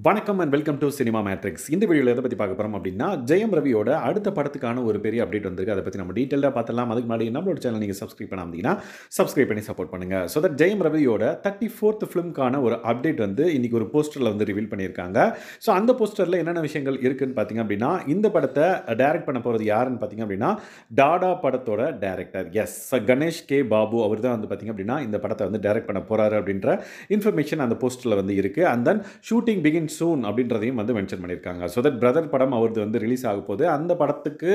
வணக்கம் and welcome to cinema matrix. இந்த வீடியோவில் எதை பற்றி பார்க்க போகிறோம் அப்படின்னா, ஜெயம் ரவியோட அடுத்த படத்துக்கான ஒரு பெரிய அப்டேட் வந்திருக்கு. அதை பற்றி நம்ம டீட்டெயிலாக பார்த்துலாம். அதுக்கு முன்னாடி நம்மளோட சேனல் நீங்கள் சப்ஸ்கிரைப் பண்ணாமீங்கன்னா சப்ஸ்கிரைப் பண்ணி சப்போர்ட் பண்ணுங்கள். ஸோ தட் ஜெயம் ரவியோட 34th ஃபிலிம்க்கான ஒரு அப்டேட் வந்து இன்றைக்கி ஒரு போஸ்டரில் வந்து ரிவீல் பண்ணியிருக்காங்க. ஸோ அந்த போஸ்டரில் என்னென்ன விஷயங்கள் இருக்குதுன்னு பார்த்தீங்க அப்படின்னா, இந்த படத்தை டைரக்ட் பண்ண போகிறது யாருன்னு பார்த்தீங்க அப்படின்னா, டாடா படத்தோட டைரக்டர் கணேஷ் கே பாபு அவர் தான் வந்து பார்த்தீங்க அப்படின்னா இந்த படத்தை வந்து டைரக்ட் பண்ண போகிறாரு அப்படின்ற இன்ஃபர்மேஷன் அந்த போஸ்டரில் வந்து இருக்குது. அண்ட் தென் ஷூட்டிங் பிகின் சூன் அப்படின்றதையும் வந்து மென்ஷன் பண்ணியிருக்காங்க. ஸோ தட் பிரதர் படம் அவரது வந்து ரிலீஸ் ஆக போகுது. அந்த படத்துக்கு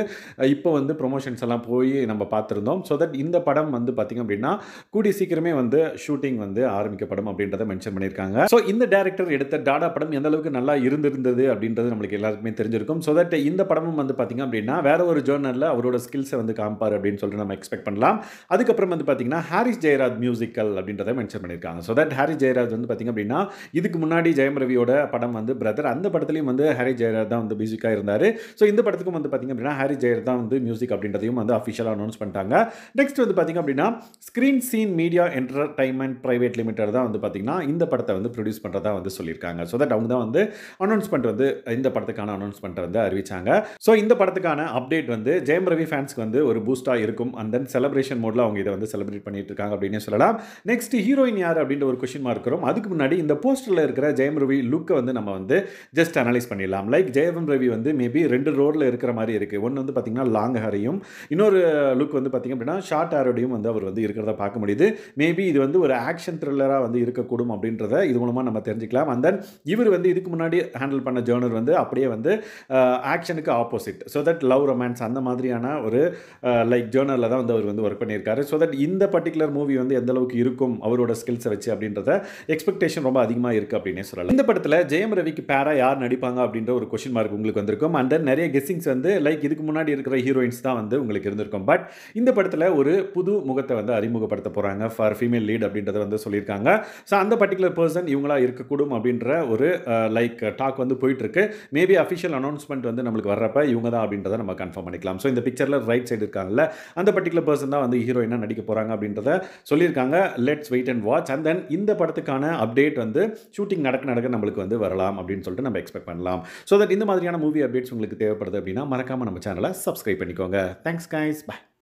இப்போ வந்து ப்ரொமோஷன்ஸ் எல்லாம் போய் நம்ம பார்த்துருந்தோம். ஸோ தட் இந்த படம் வந்து பார்த்திங்க அப்படின்னா கூடிய சீக்கிரமே வந்து ஷூட்டிங் வந்து ஆரம்பிக்கப்படும் அப்படின்றத மென்ஷன் பண்ணியிருக்காங்க. ஸோ இந்த டைரக்டர் எடுத்த டாடா படம் எந்த அளவுக்கு நல்லா இருந்திருந்தது அப்படின்றது நம்மளுக்கு எல்லாருக்குமே தெரிஞ்சிருக்கும். ஸோ தட் இந்த படமும் வந்து பார்த்திங்க அப்படின்னா வேற ஒரு ஜேர்னலில் அவரோட ஸ்கில்ஸை வந்து காமிப்பார் அப்படின்னு சொல்லிட்டு நம்ம எக்ஸ்பெக்ட் பண்ணலாம். அதுக்கப்புறம் வந்து பார்த்திங்கன்னா ஹாரிஸ் ஜெயராஜ் மியூசிக்கல் அப்படின்றத மென்ஷன் பண்ணியிருக்காங்க. ஸோ தட் ஹாரிஸ் ஜெயராஜ் வந்து பார்த்திங்க அப்படின்னா இதுக்கு முன்னாடி ஜெயம் ரவியோட படம் வந்து பிரதர், அந்த படத்துலையும் வந்து ஹாரிஸ் ஜெயராஜ் தான் வந்து மியூசிக்காக இருந்தார். ஸோ இந்த படத்துக்கும் வந்து பார்த்திங்க அப்படின்னா ஹாரிஸ் ஜெயராஜ் தான் வந்து மியூசிக் அப்படின்றதையும் வந்து அஃபிஷியலாக அனௌன்ஸ் பண்ணிட்டாங்க. நெக்ஸ்ட் வந்து பார்த்திங்க அப்படின்னா screen scene media entertainment private limited தான் வந்து பார்த்திங்கன்னா இந்த படத்தை வந்து ப்ரொடியூஸ் பண்ணுறதா வந்து சொல்லியிருக்காங்க. ஸோ தட் அவங்க தான் வந்து அனௌன்ஸ்மெண்ட் வந்து இந்த படத்துக்கான அனௌன்ஸ்மெண்ட்டை வந்து அறிவிச்சாங்க. ஸோ இந்த படத்துக்கான அப்டேட் வந்து ஜெயம் ரவி ஃபேன்ஸ்க்கு வந்து ஒரு பூஸ்டாக இருக்கும். அண்ட் தென் செலிப்ரேஷன் மோடில் அவங்க இதை வந்து செலிப்ரேட் பண்ணிட்டு இருக்காங்க அப்படின்னு சொல்லலாம். நெக்ஸ்ட் ஹீரோயின் யார் அப்படின்ற ஒரு கொஸ்டின் மார்க் இருக்கும். அதுக்கு முன்னாடி இந்த போஸ்டரில் இருக்கிற ஜெயம் ரவி லுக்கை வந்து நம்ம வந்து ஜஸ்ட் அனலைஸ் பண்ணிடலாம். லைக் ஜெயம் ரவி வந்து மேபி ரெண்டு ரோடில் இருக்கிற மாதிரி இருக்குது. ஒன்று வந்து பார்த்திங்கன்னா லாங் ஹேரையும், இன்னொரு லுக் வந்து பார்த்திங்க அப்படின்னா ஷார்ட் ஹேரோடையும் வந்து அவர் வந்து இருக்கிறத பார்க்க முடியுது. மேபி இது வந்து ஒரு ஆக்ஷன் த்ரில்லராக வந்து இருக்கக்கூடும் அப்படின்றத இது மூலமாக நம்ம தெரிஞ்சுக்கலாம். அண்ட் தென் இவர் வந்து இதுக்கு முன்னாடி ஹேண்டில் பண்ண ஜேர்னர் வந்து அப்படியே வந்து ஆக்ஷனுக்கு opposite. So that love romance அந்த மாதிரியான ஒரு லைக் ஜேர்னரில் தான் வந்து அவர் வந்து ஒர்க் பண்ணியிருக்காரு. ஸோ தட் இந்த பர்டிகுலர் மூவி வந்து எந்த அளவுக்கு இருக்கும் அவரோட ஸ்கில்ஸை வச்சு அப்படின்றத எக்ஸ்பெக்டேஷன் ரொம்ப அதிகமாக இருக்குது அப்படின்னே சொல்லலாம். இந்த படத்தில் ஜெயம் ரவிக்கு பேரா யார் நடிப்பாங்க அப்படின்ற ஒரு கொஸ்டின் மார்க் உங்களுக்கு வந்திருக்கும். அண்ட் தென் நிறைய கெஸ்ஸிங்ஸ் வந்து லைக் இதுக்கு முன்னாடி இருக்கிற ஹீரோயின்ஸ் தான் வந்து உங்களுக்கு இருந்திருக்கும். பட் இந்த படத்தில் ஒரு புது முகத்தை வந்து அறிமுகப்படுத்த போகிறாங்க ஃபார் ஃபீமேல் லீட் அப்படின்றத வந்து சொல்லியிருக்காங்க. ஸோ அந்த பர்டிகுலர் பர்சன் இவங்களா இருக்கக்கூடும் அப்படின்ற ஒரு லைக் டாக் வந்து போயிட்டு இருக்கு. மேபி அஃபிஷியல் அனௌன்ஸ்மெண்ட் வந்து நம்மளுக்கு வர்றப்ப இவங்க தான் அப்படின்றத நம்ம கன்ஃபார்ம் பண்ணிக்கலாம். ஸோ இந்த பிக்சரில் ரைட் சைடு இருக்காங்கல்ல அந்த பர்டிகுலர் பர்சன் தான் வந்து ஹீரோயினாக நடிக்க போகிறாங்க அப்படின்றத சொல்லியிருக்காங்க. Let's wait and watch. And then இந்த படத்துக்கான அப்டேட் வந்து ஷூட்டிங் நடக்க நம்மளுக்கு வந்து வரலாம் அப்படின்னு சொல்லிட்டு நம்ம எக்ஸ்பெக்ட் பண்ணலாம். ஸோ தட் இந்த மாதிரியான மூவி அப்டேட்ஸ் உங்களுக்கு தேவைப்படுது அப்படின்னா மறக்காமல் நம்ம சேனலை சப்ஸ்கிரைப் பண்ணிக்கோங்க. Thanks guys, by.